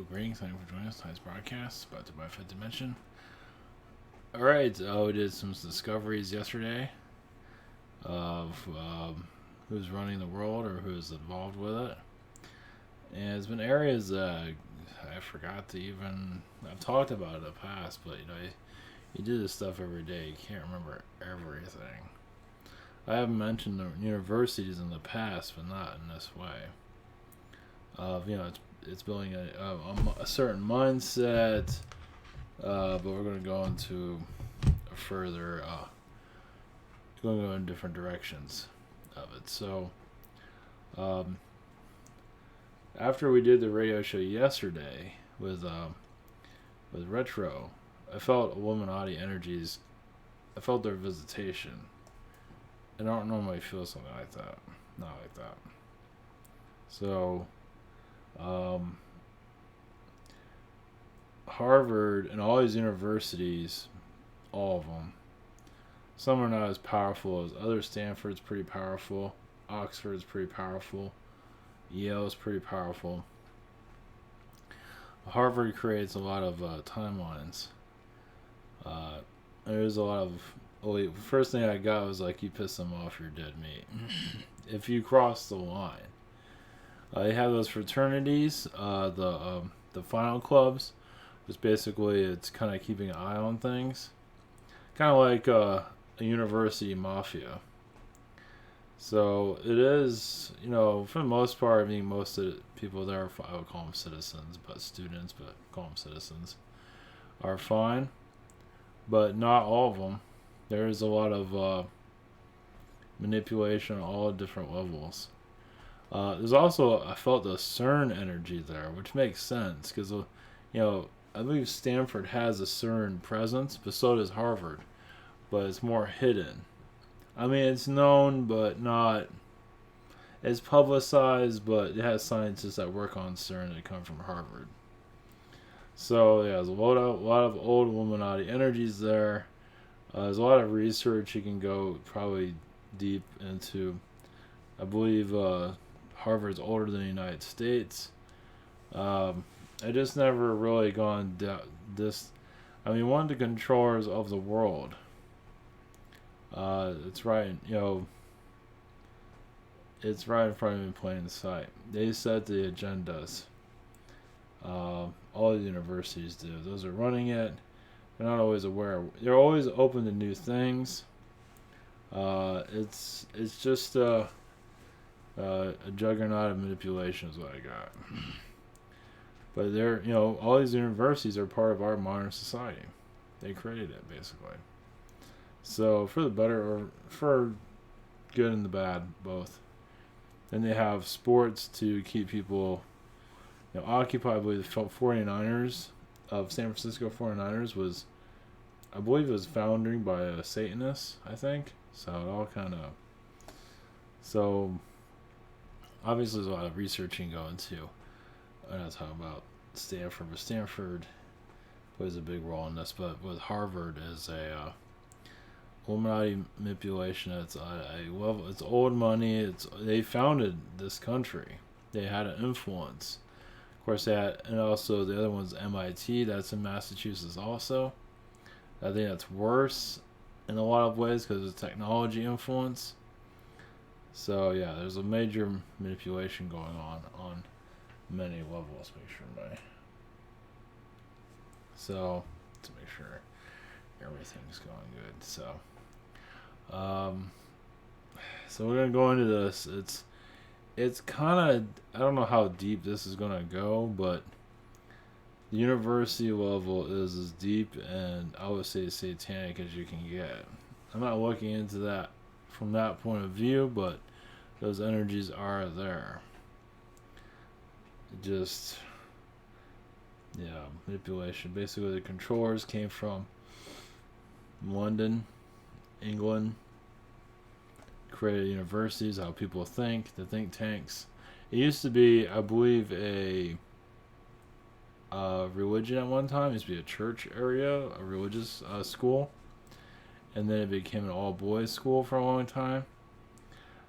Greetings. Thank you for joining us. Tonight's broadcast brought to you by Fifth Dimension. Alright, we did some discoveries yesterday of who's running the world or who's involved with it. And it's been areas that I forgot to even. I've talked about it in the past, but you do this stuff every day. You can't remember everything. I have mentioned the universities in the past, but not in this way. It's building a certain mindset, but we're going to go into a further, going to go in different directions of it. So, after we did the radio show yesterday with Retro, I felt Illuminati energies. I felt their visitation. I don't normally feel something like that. Not like that. So, Harvard and all these universities, all of them, some are not as powerful as others. Stanford's pretty powerful. Oxford's pretty powerful. Yale's pretty powerful. Harvard creates a lot of timelines. There's a lot of. First thing I got was like, you piss them off, you're dead meat. If you cross the line. You have those fraternities, the final clubs, which basically it's kind of keeping an eye on things. Kind of like a university mafia. So it is, for the most part, I mean, most of the people there, I would call them citizens, but students, but call them citizens, are fine. But not all of them. There's a lot of manipulation on all different levels. There's also, I felt the CERN energy there, which makes sense, because, I believe Stanford has a CERN presence, but so does Harvard, but it's more hidden. I mean, it's known, but not. It's publicized, but it has scientists that work on CERN that come from Harvard. So yeah, there's a lot of old Illuminati energies there. There's a lot of research you can go probably deep into. I believe Harvard's older than the United States. I just never really gone this. I mean, one of the controllers of the world. It's right, it's right in front of me in plain sight. They set the agendas. All the universities do. Those are running it. They're not always aware. They're always open to new things. It's just a juggernaut of manipulation is what I got. But they're, all these universities are part of our modern society. They created it, basically. So for the better, or for good and the bad, both. Then they have sports to keep people occupied. I believe the 49ers of San Francisco 49ers was, I believe it was founded by a Satanist, I think. So it all kind of, so obviously there's a lot of research you can go into. I'm not talking about Stanford, but Stanford plays a big role in this. But with Harvard is a Illuminati manipulation. It's it's old money. They founded this country. They had an influence. Of course, and also the other one's MIT. That's in Massachusetts also. I think that's worse in a lot of ways because of technology influence. So yeah, there's a major manipulation going on many levels. Make sure to make sure everything's going good. So we're gonna go into this. It's kind of, I don't know how deep this is gonna go, but the university level is as deep and I would say satanic as you can get. I'm not looking into that from that point of view, but those energies are there. Just, manipulation. Basically, the controllers came from London, England, created universities, how people think, the think tanks. It used to be, I believe, a religion at one time. It used to be a church area, a religious school. And then it became an all-boys school for a long time.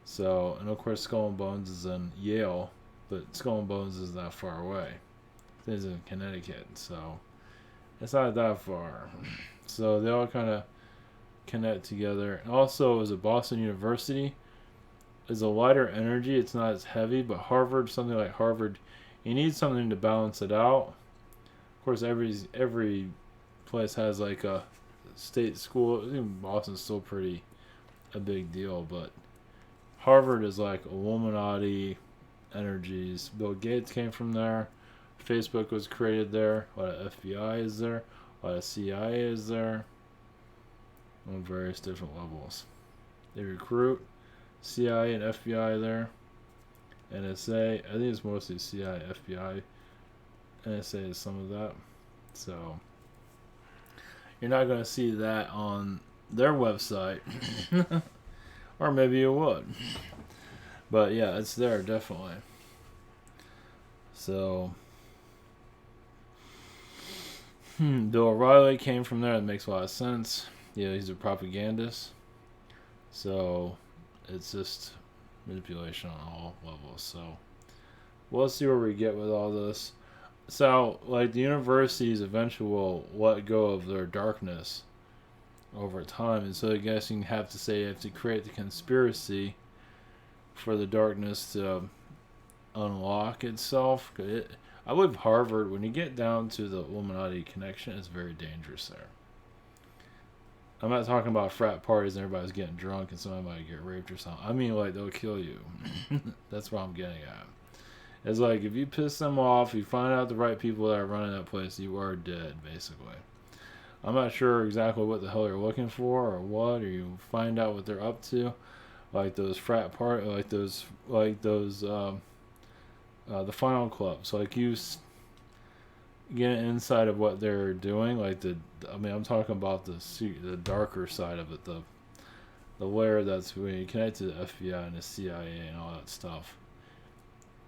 So, and of course, Skull and Bones is in Yale, but Skull and Bones is not far away. I is in Connecticut, so it's not that far. So they all kind of connect together. And also, is it Boston University? Is a lighter energy. It's not as heavy, but Harvard, something like Harvard, you need something to balance it out. Of course, every place has like a state school. I think Boston's still pretty a big deal, but Harvard is like Illuminati energies. Bill Gates came from there. Facebook was created there. A lot of FBI is there. A lot of CIA is there. On various different levels. They recruit CIA and FBI there. NSA. I think it's mostly CIA, FBI. NSA is some of that. So you're not going to see that on their website. Or maybe you would. But yeah, it's there definitely. So Bill O'Reilly came from there. That makes a lot of sense. Yeah, he's a propagandist. So it's just manipulation on all levels. So we'll see where we get with all this. So, like, the universities eventually will let go of their darkness over time. And so I guess you have to say you have to create the conspiracy for the darkness to unlock itself. I believe Harvard, when you get down to the Illuminati connection, is very dangerous there. I'm not talking about frat parties and everybody's getting drunk and somebody might get raped or something. I mean, like, they'll kill you. That's what I'm getting at. It's like, if you piss them off, you find out the right people that are running that place, you are dead, basically. I'm not sure exactly what the hell you're looking for or what, or you find out what they're up to. Like those frat part, the final clubs. Like, you get an insight of what they're doing. Like I'm talking about the darker side of it, the layer that's when you connect to the FBI and the CIA and all that stuff.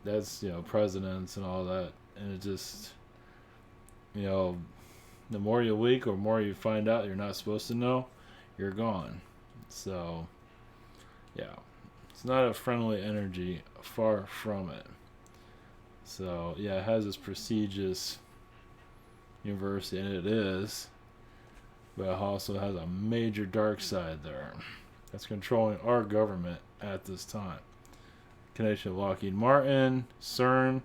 That's, presidents and all that, and it just, the more you leak or more you find out you're not supposed to know, you're gone. So, yeah, it's not a friendly energy, far from it. So, yeah, it has this prestigious university, and it is, but it also has a major dark side there that's controlling our government at this time. Connection of Lockheed Martin, CERN.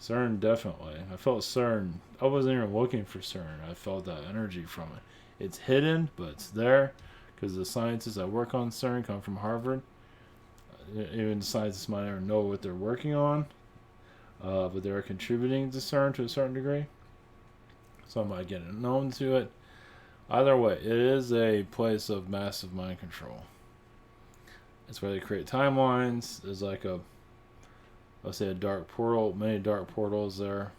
CERN, definitely. I felt CERN. I wasn't even looking for CERN. I felt that energy from it. It's hidden, but it's there because the scientists that work on CERN come from Harvard. Even the scientists might never know what they're working on, but they're contributing to CERN to a certain degree. Some might get known to it. Either way, it is a place of massive mind control. It's where they create timelines. There's like let's say a dark portal, many dark portals there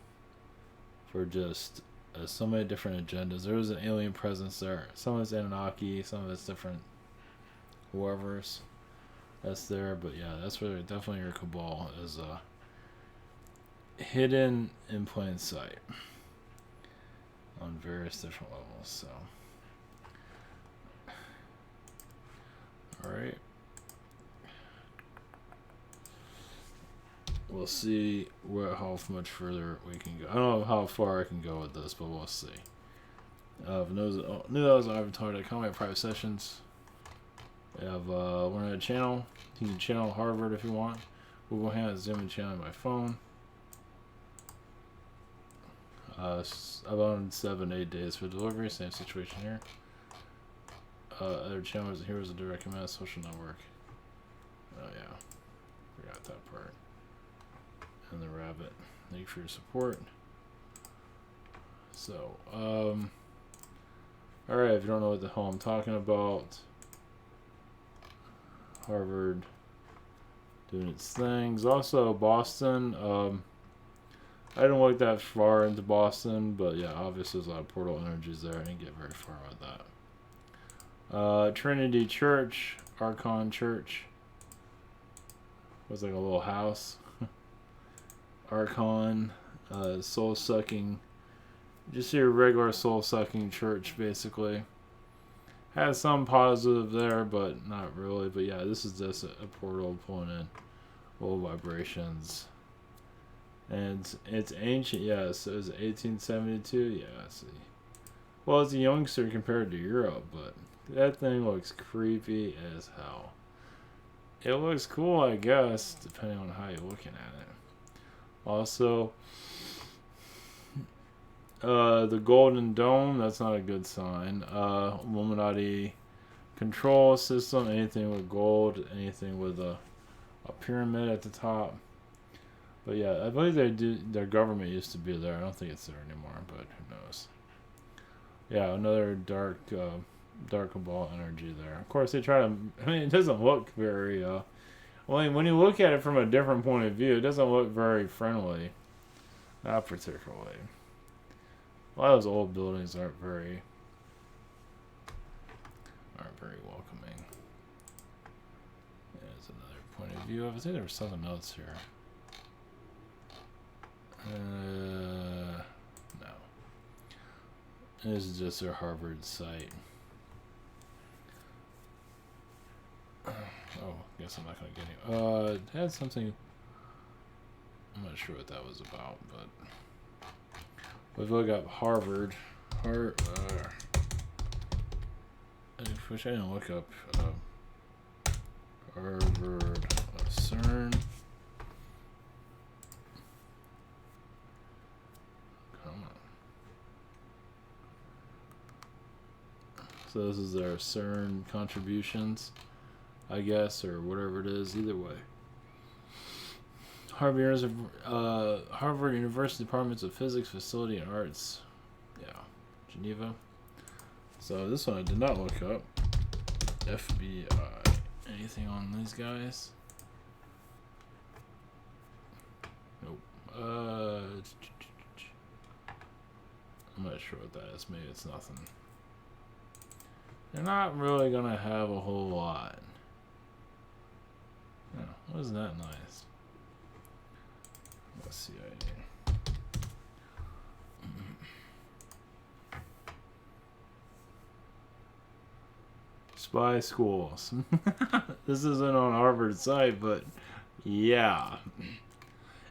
for just so many different agendas. There was an alien presence there. Some of it's Anunnaki, some of it's different whoever's that's there. But yeah, that's where definitely your cabal is hidden in plain sight on various different levels. So, all right. We'll see how much further we can go. I don't know how far I can go with this, but we'll see. New those on Avatar.com. We have private sessions. We have one other channel. You can channel Harvard if you want. Google Hangout, Zoom, and channel my phone. About 7-8 days for delivery. Same situation here. Other channels. Heroes of Direct Command Social Network. Oh yeah, forgot that part. And the rabbit. Thank you for your support. So, alright, if you don't know what the hell I'm talking about, Harvard doing its things. Also, Boston. I didn't look that far into Boston, but yeah, obviously there's a lot of portal energies there. I didn't get very far with that. Trinity Church, Archon Church. Was like a little house. Archon, soul-sucking, just your regular soul-sucking church, basically. Has some positive there, but not really. But yeah, this is just a portal pulling in low vibrations And it's ancient, yes. It was 1872, yeah, see. Well, it's a youngster compared to Europe, but that thing looks creepy as hell. It looks cool, I guess, depending on how you're looking at it. Also, the Golden Dome, that's not a good sign. Illuminati control system, anything with gold, anything with a pyramid at the top. But yeah, I believe their government used to be there. I don't think it's there anymore, but who knows. Yeah, another dark ball energy there. Of course, they try to. I mean, it doesn't look very. Well, when you look at it from a different point of view, it doesn't look very friendly. Not particularly. A lot of those old buildings aren't very welcoming. There's another point of view. I think there was something else here. No. This is just their Harvard site. Oh, guess I'm not gonna get any. It had something. I'm not sure what that was about, but we've looked up Harvard. I wish I didn't look up Harvard CERN. Come on. So this is their CERN contributions, I guess, or whatever it is. Either way. Harvard University Departments of Physics, Facility, and Arts. Yeah, Geneva. So this one I did not look up. FBI. Anything on these guys? Nope. I'm not sure what that is. Maybe it's nothing. They're not really gonna have a whole lot. Oh, wasn't that nice? Let's see. Spy schools. This isn't on Harvard's site, but yeah.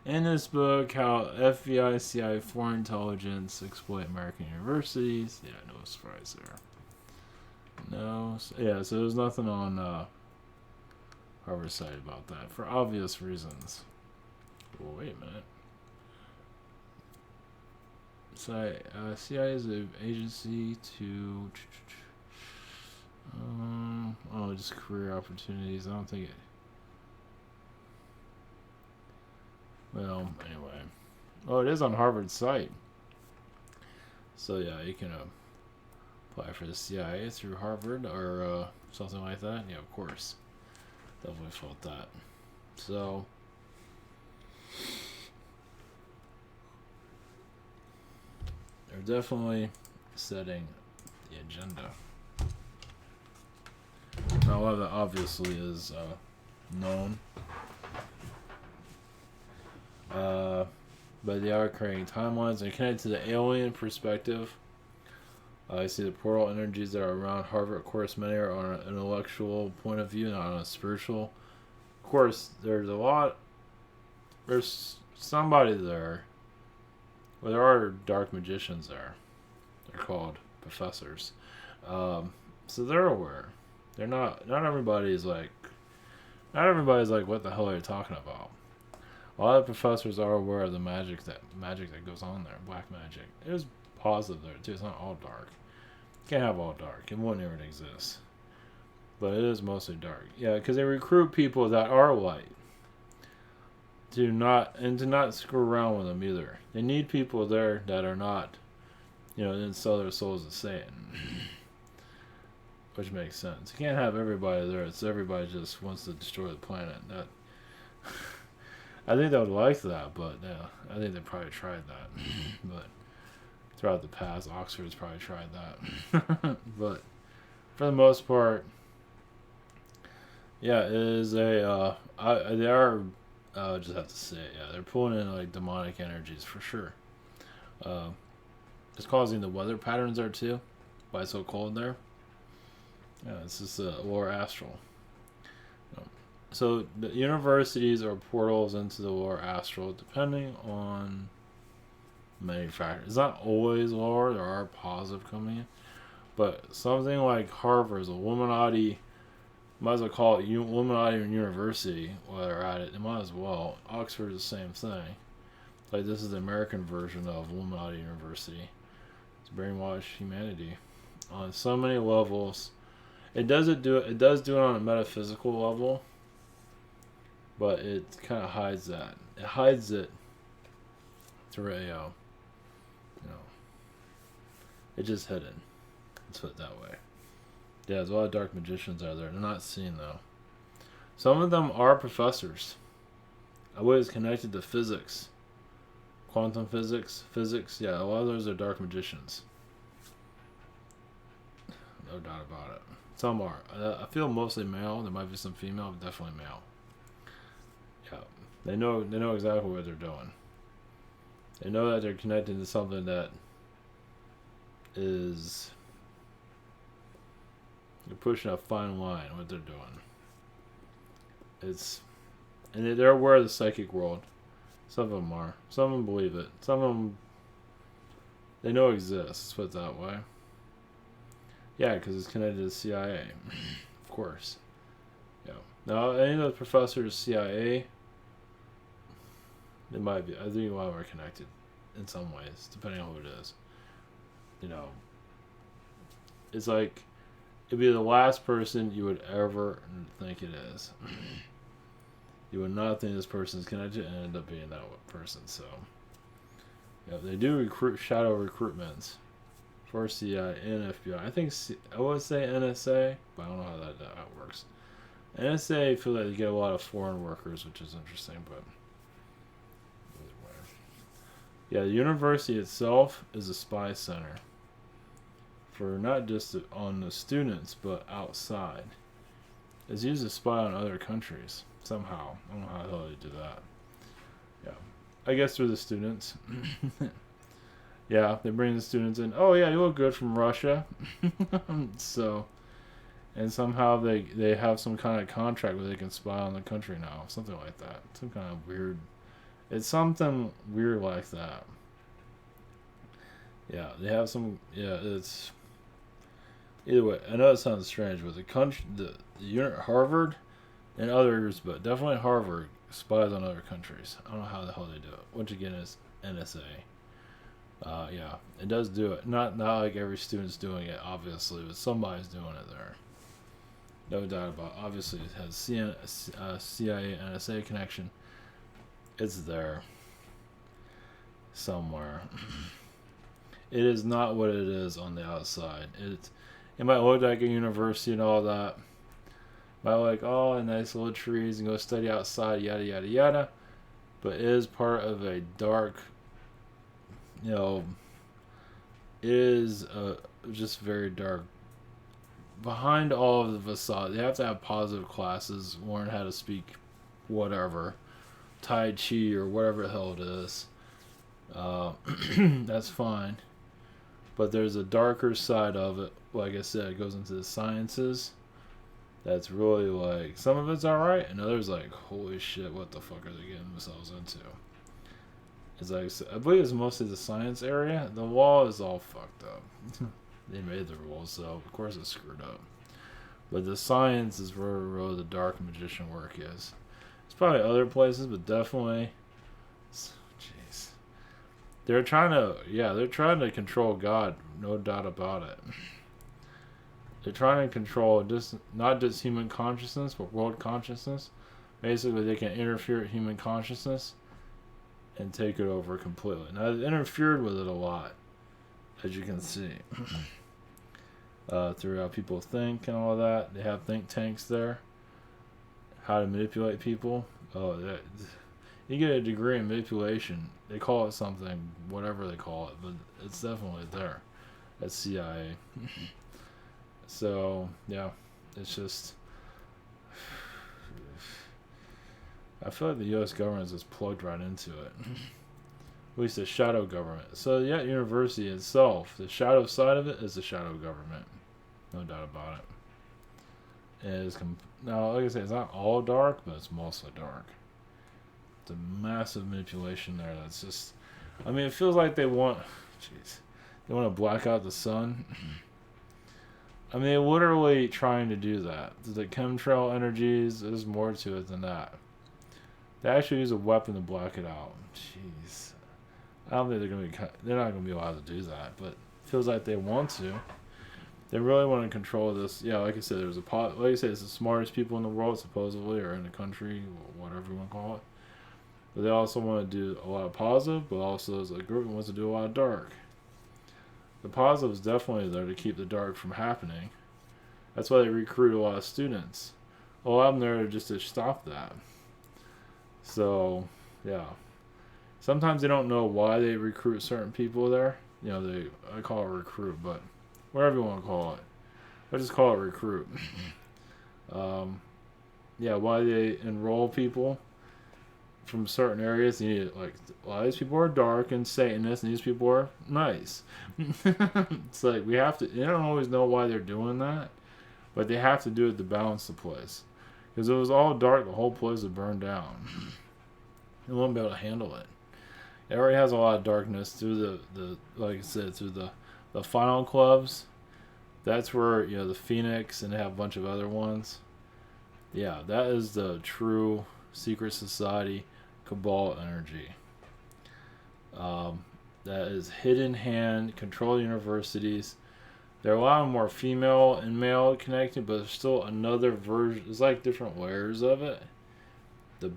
In this book, how FBI, CIA, foreign intelligence exploit American universities. Yeah, no surprise there. No, yeah. So there's nothing on Harvard's site about that for obvious reasons. Well, wait a minute. CIA is an agency to just career opportunities. I don't think it. Well, anyway. Oh, it is on Harvard's site. So yeah, you can apply for the CIA through Harvard or something like that. Yeah, of course. Definitely felt that. So. They're definitely setting the agenda. Now, a lot of that obviously is known. But they are creating timelines and connected to the alien perspective. I see the portal energies that are around Harvard. Of course, many are on an intellectual point of view, not on a spiritual. Of course, there's somebody there. Well, there are dark magicians there. They're called professors. So they're aware. They're not. Not everybody's like. What the hell are you talking about? A lot of professors are aware of the magic that goes on there. Black magic. It was positive there too. It's not all dark. You can't have all dark. It wouldn't even exist. But it is mostly dark. Yeah, because they recruit people that are light. To not screw around with them either. They need people there that are not, didn't sell their souls to Satan. Which makes sense. You can't have everybody there. It's everybody just wants to destroy the planet. That I think they would like that, but yeah, I think they probably tried that. But throughout the past, Oxford's probably tried that. But for the most part, yeah, it is they are. Just have to say it, yeah, they're pulling in like demonic energies for sure. It's causing the weather patterns there too. Why it's so cold there? Yeah, it's just lower astral. So the universities are portals into the lower astral, depending on many factors. It's not always lower. There are positive coming in, but something like Harvard is Illuminati. Might as well call it Illuminati University while they're at it. They might as well. Oxford is the same thing. Like, this is the American version of Illuminati University. It's brainwash humanity on so many levels. It does do it on a metaphysical level, but it kind of hides that. It hides it through a, it's just hidden. Let's put it that way. Yeah, there's a lot of dark magicians out there. They're not seen though. Some of them are professors. I was connected to physics, quantum physics. Yeah, a lot of those are dark magicians. No doubt about it. Some are. I feel mostly male. There might be some female, but definitely male. Yeah, they know exactly what they're doing. They know that they're connected to something that is, you're pushing a fine line. What they're doing. And they're aware of the psychic world. Some of them are. Some of them believe it. Some of them, they know it exists. Let's put it that way. Yeah, because it's connected to the CIA. Of course. Yeah. Now, any of those professors, CIA, they might be. I think a lot of them are connected in some ways, depending on who it is. It's like, it'd be the last person you would ever think it is. You would not think this person is connected and end up being that person. So, yeah, they do shadow recruitments for CIA and FBI. I think I would say NSA, but I don't know how that works. NSA, I feel like they get a lot of foreign workers, which is interesting, but yeah, the university itself is a spy center for not just on the students, but outside. It's used to spy on other countries somehow. I don't know how the hell they do that. Yeah, I guess through the students. Yeah, they bring the students in. Oh yeah, you look good from Russia. So, and somehow they have some kind of contract where they can spy on the country now, something like that. Some kind of weird. It's something weird like that. Yeah, they have some. Yeah, it's. Either way, I know it sounds strange, but the country, the Harvard, and others, but definitely Harvard spies on other countries. I don't know how the hell they do it. Which again is NSA. Yeah, it does do it. Not like every student's doing it, obviously, but somebody's doing it there. No doubt about it. Obviously, it has CIA NSA connection. It's there somewhere. It is not what it is on the outside. It might look like a university and all that. Might look like, oh, nice little trees and go study outside, yada yada yada. But it is part of a dark, it is just very dark. Behind all of the facade, they have to have positive classes, learn how to speak whatever, Tai Chi or whatever the hell it is. That's fine. But there's a darker side of it. Like I said, it goes into the sciences. That's really like, some of it's alright, and others like, holy shit, what the fuck are they getting themselves into? It's like, I believe it's mostly the science area. The law is all fucked up. They made the rules, so of course it's screwed up. But the science is where really the dark magician work is. It's probably other places, but definitely, jeez. They're trying to control God, no doubt about it. They're trying to control not just human consciousness, but world consciousness. Basically, they can interfere with human consciousness and take it over completely. Now, they've interfered with it a lot, as you can see, through how people think and all that. They have think tanks there. How to manipulate people. Oh, you get a degree in manipulation. They call it something, whatever they call it, but it's definitely there. That's CIA. So, yeah, it's just, I feel like the U.S. government is just plugged right into it. At least the shadow government. So, yeah, university itself, the shadow side of it is the shadow government. No doubt about it. It is Now, like I said, it's not all dark, but it's mostly dark. It's a massive manipulation there. That's just, I mean, it feels like they want, jeez, they want to black out the sun. I mean, they're literally trying to do that. The chemtrail energies, there's more to it than that. They actually use a weapon to black it out. Jeez. I don't think they're not gonna be allowed to do that, but it feels like they want to. They really want to control this. Yeah, like I said, like I said, it's the smartest people in the world, supposedly, or in the country, whatever you want to call it. But they also want to do a lot of positive, but also as a group wants to do a lot of dark. The positive is definitely there to keep the dark from happening. That's why they recruit a lot of students. A lot of them there just to stop that. So, yeah. Sometimes they don't know why they recruit certain people there. You know, I call it recruit, but whatever you want to call it. I just call it recruit. Yeah, why they enroll people from certain areas. You need, like, a lot of these people are dark and Satanists, and these people are nice. It's like, we have to, they don't always know why they're doing that, but they have to do it to balance the place. Because if it was all dark, the whole place would burn down. They won't be able to handle it. It already has a lot of darkness through the like I said, through the final clubs. That's where, you know, the Phoenix, and they have a bunch of other ones. Yeah, that is the true secret society cabal energy. That is hidden hand, control universities. There are a lot more female and male connected, but there's still another version. There's like different layers of it. The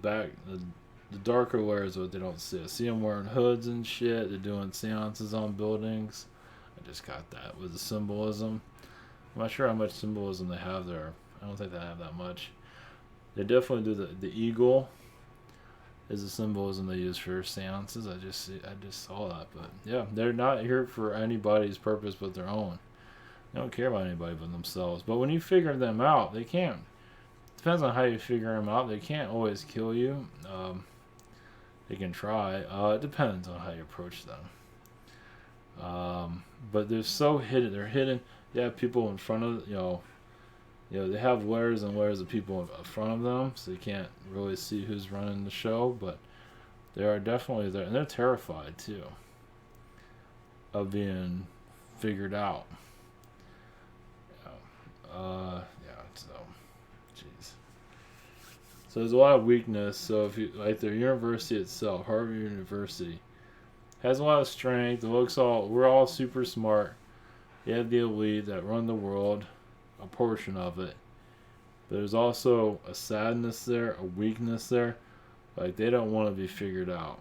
darker layers of it they don't see. I see them wearing hoods and shit. They're doing seances on buildings. I just got that with the symbolism. I'm not sure how much symbolism they have there. I don't think they have that much. They definitely do the eagle is the symbolism they use for seances. I just saw that, but yeah, they're not here for anybody's purpose but their own. They don't care about anybody but themselves. But when you figure them out, they can't. Depends on how you figure them out. They can't always kill you. They can try. It depends on how you approach them. But they're so hidden. They're hidden. They have people in front of, they have layers and layers of people in front of them, so you can't really see who's running the show. But they are definitely there, and they're terrified too of being figured out. So, jeez. So there's a lot of weakness. So if you like their university itself, Harvard University, has a lot of strength. We're all super smart. You have the elite that run the world, a portion of it. But there's also a sadness there, a weakness there. Like they don't want to be figured out.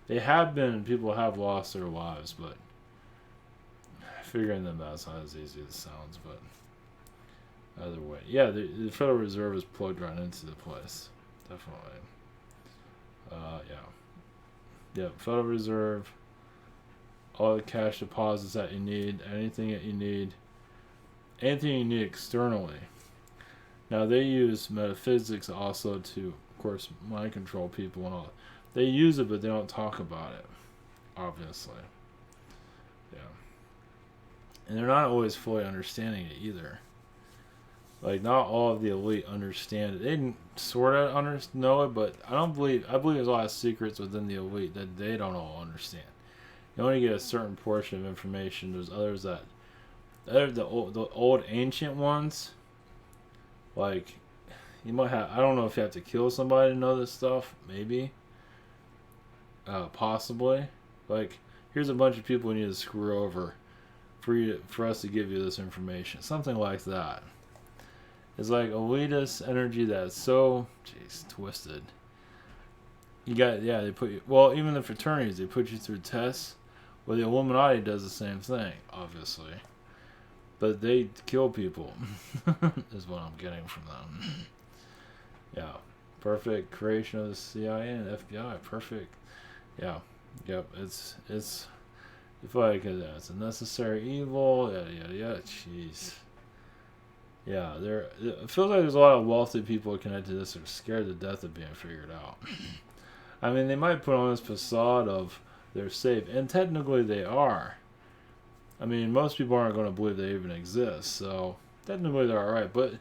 They have been, people have lost their lives, but figuring them out is not as easy as it sounds, but either way. Yeah, the Federal Reserve is plugged right into the place. Definitely. Yeah, Federal Reserve, all the cash deposits that you need, anything you need externally. Now, they use metaphysics also to, of course, mind control people and all. They use it, but they don't talk about it, obviously. Yeah. And they're not always fully understanding it either. Like, not all of the elite understand it. They sort of know it, but I believe there's a lot of secrets within the elite that they don't all understand. You only get a certain portion of information. There's others that, the old ancient ones, like, you might have, I don't know if you have to kill somebody to know this stuff, maybe. Possibly. Like, here's a bunch of people you need to screw over for us to give you this information. Something like that. It's like elitist energy that's so, twisted. They put you, well, even the fraternities, they put you through tests. Well, the Illuminati does the same thing, obviously. But they kill people, is what I'm getting from them. Yeah. Perfect creation of the CIA and FBI. Perfect. Yeah. Yep. It's like it's a necessary evil. Yeah. Jeez. Yeah, it feels like there's a lot of wealthy people connected to this that are scared to death of being figured out. I mean, they might put on this facade of they're safe, and technically they are. I mean, most people aren't going to believe they even exist, so technically they're alright. But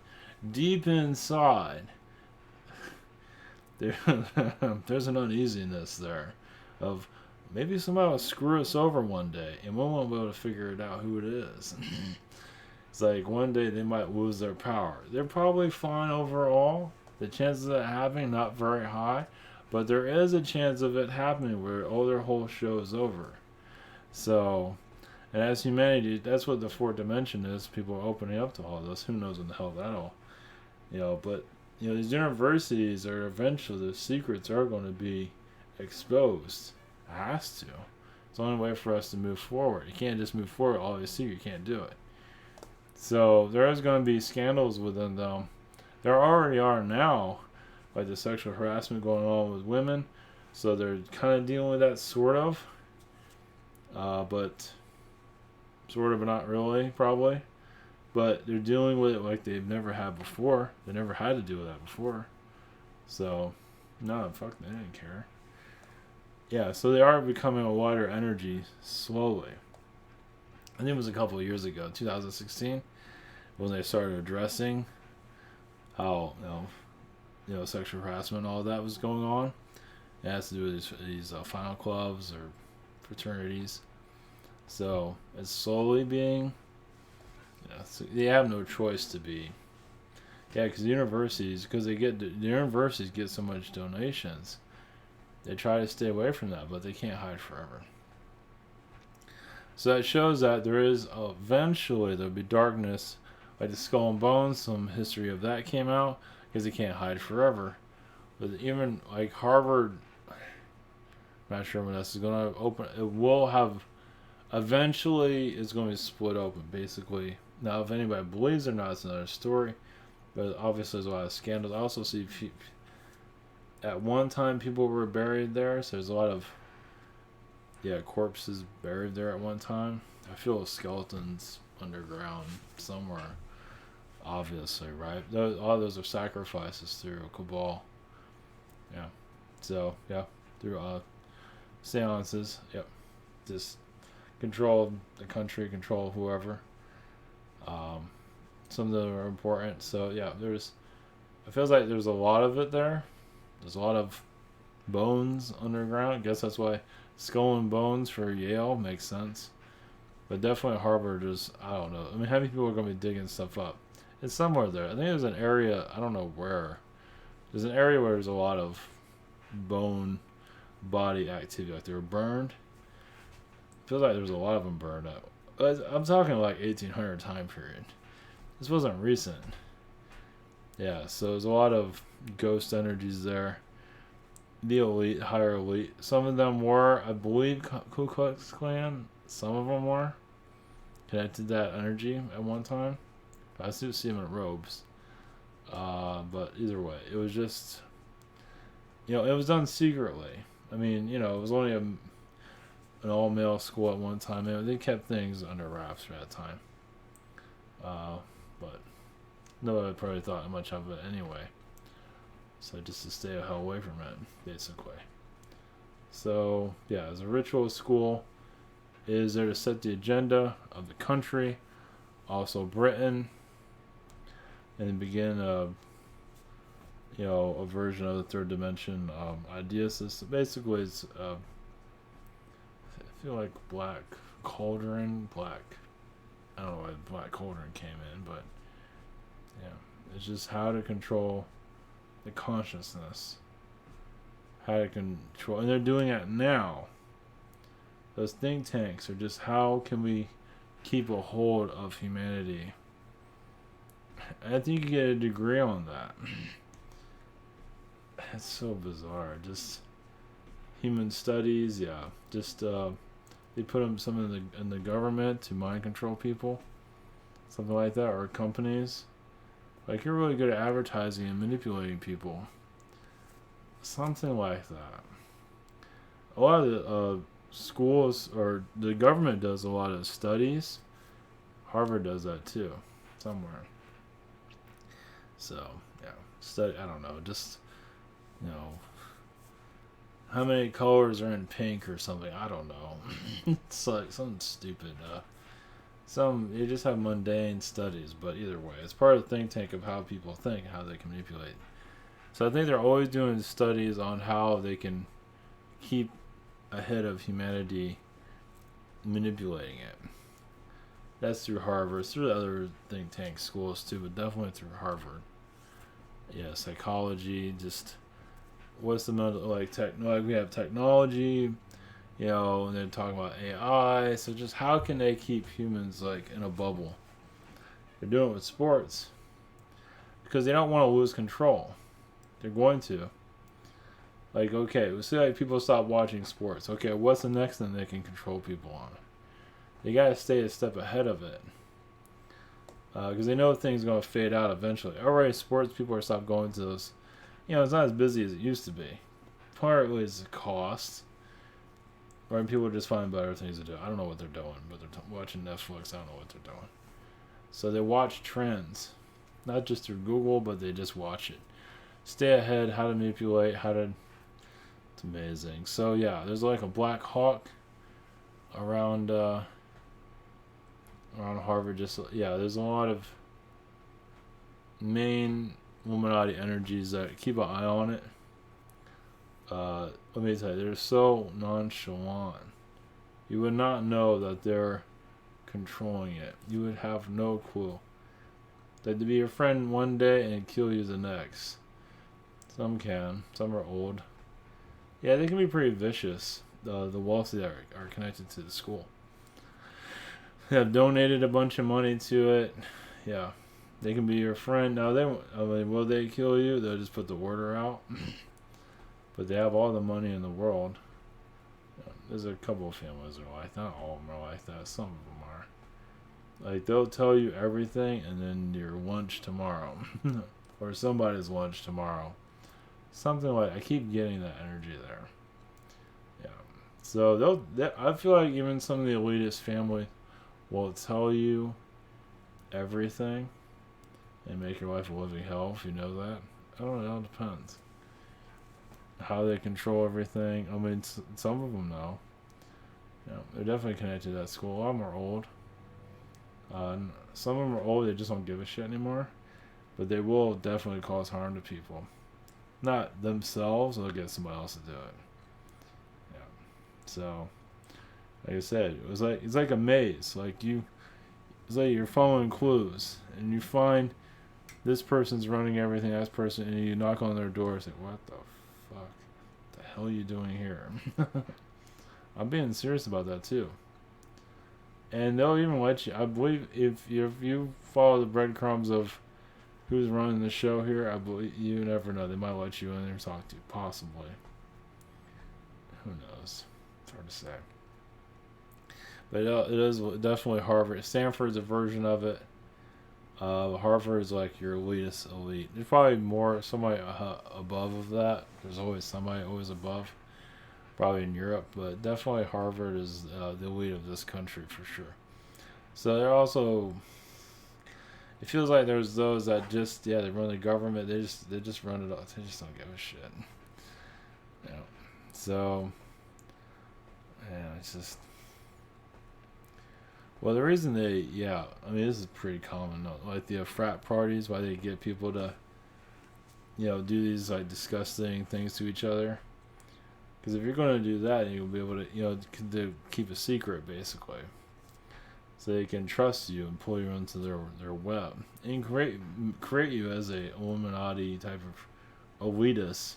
deep inside, there, there's an uneasiness there of maybe somebody will screw us over one day and we won't be able to figure it out who it is. It's like one day they might lose their power. They're probably fine overall. The chances of it happening, not very high, but there is a chance of it happening where their whole show is over. So, and as humanity, that's what the fourth dimension is. People are opening up to all this. Who knows when the hell that'll, but, these universities are eventually, the secrets are going to be exposed. It has to. It's the only way for us to move forward. You can't just move forward all these secrets. You can't do it. So there is going to be scandals within them. There already are now, like the sexual harassment going on with women. So they're kind of dealing with that sort of. But sort of, but not really, probably. But they're dealing with it like they've never had before. They never had to deal with that before. So, no, fuck, they didn't care. Yeah, so they are becoming a wider energy slowly. I think it was a couple of years ago, 2016, when they started addressing how sexual harassment and all that was going on. It has to do with these final clubs or fraternities. So it's slowly being. So they have no choice to be. Yeah, because the universities get so much donations. They try to stay away from that, but they can't hide forever. So that shows that there is eventually there'll be darkness, like the Skull and Bones. Some history of that came out because they can't hide forever. But even like Harvard, I'm not sure when this is going to open. It will have eventually. It's going to be split open, basically. Now, if anybody believes it or not, it's another story. But obviously, there's a lot of scandals. I also see at one time people were buried there, so there's a lot of corpses buried there at one time. I feel skeletons underground somewhere. Obviously, right? All those are sacrifices through Cabal. Yeah. So, through seances. Yep. Just control the country, control whoever. Some of them are important. So, it feels like there's a lot of it there. There's a lot of bones underground. I guess that's why Skull and Bones for Yale makes sense. But definitely Harvard is, I don't know. I mean, how many people are going to be digging stuff up? It's somewhere there. I think there's an area, I don't know where. There's an area where there's a lot of bone body activity. Like they were burned. Feels like there's a lot of them burned up. I'm talking like 1800 time period. This wasn't recent. Yeah, so there's a lot of ghost energies there. The elite, higher elite. Some of them were, I believe, Ku Klux Klan. Some of them were connected to that energy at one time. I still see them in robes. But either way, it was just, it was done secretly. I mean, it was only an all-male school at one time. They kept things under wraps for that time. But nobody probably thought much of it anyway. So just to stay the hell away from it, basically. So, as a ritual school, it is there to set the agenda of the country, also Britain, and begin a version of the third dimension idea system. Basically, it's I feel like Black Cauldron, I don't know why Black Cauldron came in, but it's just how to control the consciousness, how to control, and they're doing it now. Those think tanks are just how can we keep a hold of humanity. I think you get a degree on that. It's so bizarre. Just human studies, just they put some in the government to mind control people, something like that, or companies. Like, you're really good at advertising and manipulating people. Something like that. A lot of the schools, or the government does a lot of studies. Harvard does that too, somewhere. So, study, I don't know, just, how many colors are in pink or something, I don't know. It's like something stupid. Some you just have mundane studies, but either way, it's part of the think tank of how people think, how they can manipulate. So I think they're always doing studies on how they can keep ahead of humanity, manipulating it. That's through Harvard. It's through the other think tank schools too, but definitely through Harvard. Yeah, psychology. Just what's the mental like we have technology, and they're talking about AI. So just how can they keep humans like in a bubble? They're doing it with sports because they don't want to lose control. They're going to. Like, okay, we'll say like people stop watching sports. Okay, what's the next thing they can control people on? They gotta stay a step ahead of it. Because they know things are going to fade out eventually. Already, sports people are stopped going to those. It's not as busy as it used to be. Partly it's the cost. Or people just find better things to do. I don't know what they're doing, but they're watching Netflix. I don't know what they're doing. So they watch trends. Not just through Google, but they just watch it. Stay ahead, how to manipulate, It's amazing. So yeah, there's like a Black Hawk around Harvard. There's a lot of main Illuminati energies that keep an eye on it. Let me tell you, they're so nonchalant. You would not know that they're controlling it. You would have no clue. They'd be your friend one day and kill you the next. Some can. Some are old. Yeah, they can be pretty vicious. The wealthy that are connected to the school. They have donated a bunch of money to it. Yeah. They can be your friend. Now, will they kill you? They'll just put the order out. But they have all the money in the world. There's a couple of families that are like that. Not all of them are like that. Some of them are. Like, they'll tell you everything and then your lunch tomorrow. Or somebody's lunch tomorrow. Something like, I keep getting that energy there. Yeah. So, I feel like even some of the elitist family will tell you everything and make your life a living hell if you know that. I don't know. It all depends. How they control everything. I mean, some of them know. They're definitely connected to that school. A lot of them are old. Some of them are old. They just don't give a shit anymore. But they will definitely cause harm to people. Not themselves. They'll get somebody else to do it. Yeah. So, like I said, it's like a maze. It's like you're following clues, and you find this person's running everything. That person, and you knock on their door and say, "What the fuck? The hell are you doing here?" I'm being serious about that too. And they'll even let you. I believe if you follow the breadcrumbs of who's running the show here, I believe you never know. They might let you in there and talk to you, possibly. Who knows? It's hard to say. But it is definitely Harvard. Stanford's a version of it. Harvard is like your elitist elite. There's probably somebody above of that. There's always somebody always above. Probably in Europe, but definitely Harvard is the elite of this country for sure. So they're also. It feels like there's those that they run the government. They just run it off. They just don't give a shit. So. Yeah, it's just. Well, the reason this is pretty common. Like the frat parties, why they get people to, do these like disgusting things to each other. Because if you're going to do that, you'll be able to, keep a secret basically, so they can trust you and pull you into their web and create you as a Illuminati type of elitist,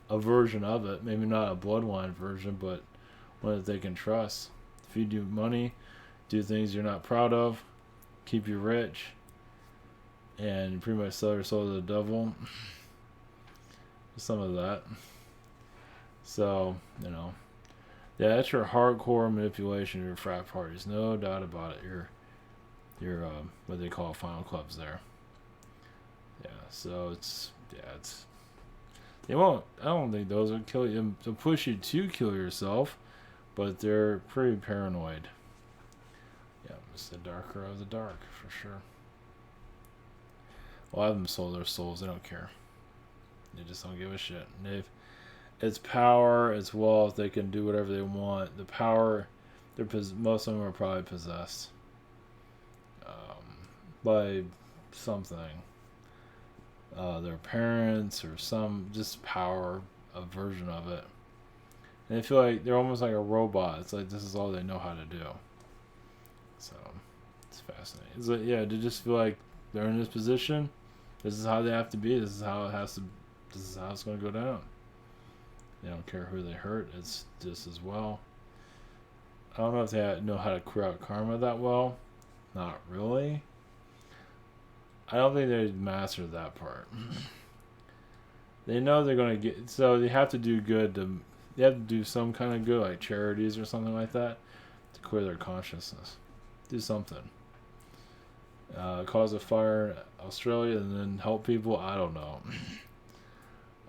a version of it. Maybe not a bloodline version, but one that they can trust. Feed you money. Do things you're not proud of, keep you rich, and pretty much sell your soul to the devil. Some of that. So, that's your hardcore manipulation of your frat parties. No doubt about it. Your what they call final clubs there. Yeah, so they won't. I don't think those would kill you. They'll push you to kill yourself, but they're pretty paranoid. Yeah, it's the darker of the dark, for sure. A lot of them sold their souls. They don't care. They just don't give a shit. It's power, it's wealth. They can do whatever they want. The power, most of them are probably possessed. by something, their parents or some just power, a version of it. And they feel like they're almost like a robot. It's like this is all they know how to do. So it's fascinating. It's like, yeah, they just feel like they're in this position. This is how they have to be. This is how it has to. This is how it's going to go down. They don't care who they hurt. It's just as well. I don't know if they know how to clear out karma that well. Not really. I don't think they mastered that part. They know they're going to get. So they have to do good. They have to do some kind of good, like charities or something like that, to clear their consciousness. Do something. Cause a fire in Australia and then help people. I don't know.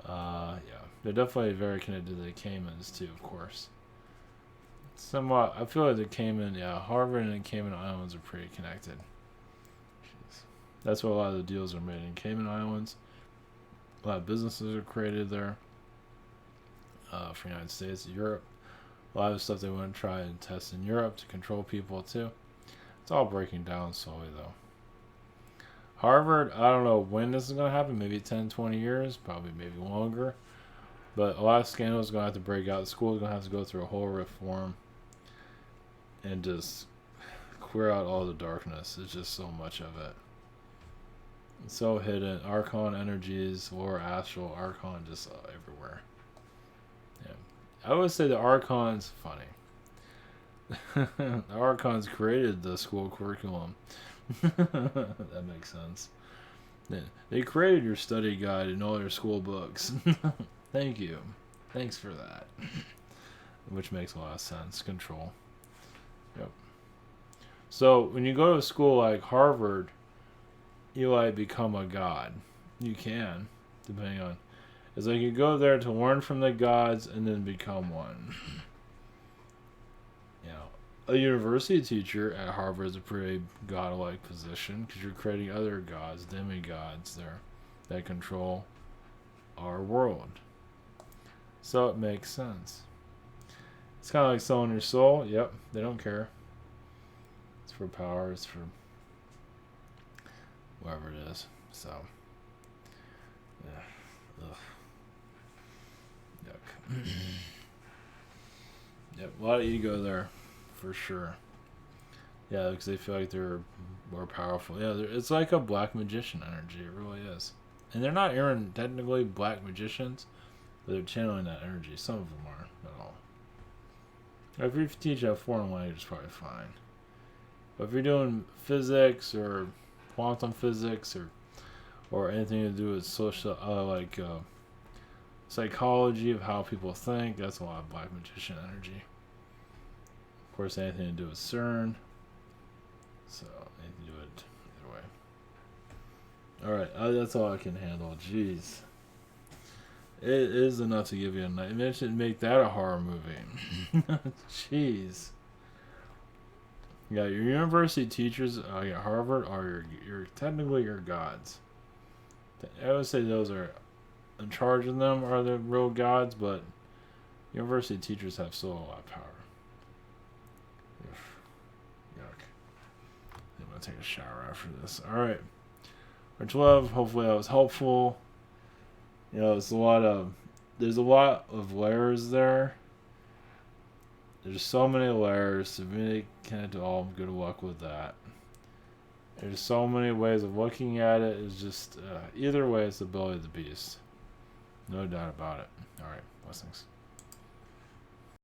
Yeah, they're definitely very connected to the Caymans too, of course. Somewhat, I feel like the Cayman, Harvard and the Cayman Islands are pretty connected. Jeez. That's where a lot of the deals are made in Cayman Islands. A lot of businesses are created there. For the United States, Europe. A lot of stuff they want to try and test in Europe to control people too. It's all breaking down slowly though. Harvard, I don't know when this is going to happen. Maybe 10, 20 years. Probably maybe longer. But a lot of scandals are going to have to break out. The school is going to have to go through a whole reform. And just clear out all the darkness. It's just so much of it. It's so hidden. Archon energies, lower astral, Archon just everywhere. Yeah. I would say the Archon's funny. The Archons created the school curriculum. That makes sense. They created your study guide and all your school books. Thank you. Thanks for that. Which makes a lot of sense. Control. Yep. So when you go to a school like Harvard, you like become a god. You can, depending on. It's like you go there to learn from the gods and then become one. You know, a university teacher at Harvard is a pretty godlike position because you're creating other gods, demigods there that control our world. So it makes sense. It's kind of like selling your soul. Yep, they don't care. It's for power. It's for whatever it is. So, yeah. Ugh. Yuck. Yep, a lot of ego there, for sure. Yeah, because they feel like they're more powerful. Yeah, it's like a black magician energy. It really is. And they're not even technically black magicians, but they're channeling that energy. Some of them are, not all. If you teach a foreign language, it's probably fine. But if you're doing physics or quantum physics or anything to do with social, psychology of how people think, that's a lot of black magician energy. Of course, anything to do with CERN. So, anything to do it either way. Alright, that's all I can handle. Jeez. It is enough to give you a night. Maybe I should make that a horror movie. Jeez. Yeah, your university teachers at Harvard are your technically your gods. I would say those are in charge of them are the real gods, but university teachers have still a lot of power. Yuck. I'm gonna take a shower after this. Alright. Much love. Hopefully that was helpful. You know, there's a lot of layers there. There's so many layers to really connect to all. Good luck with that. There's so many ways of looking at it. It's just either way, it's the belly of the beast. No doubt about it. All right, blessings.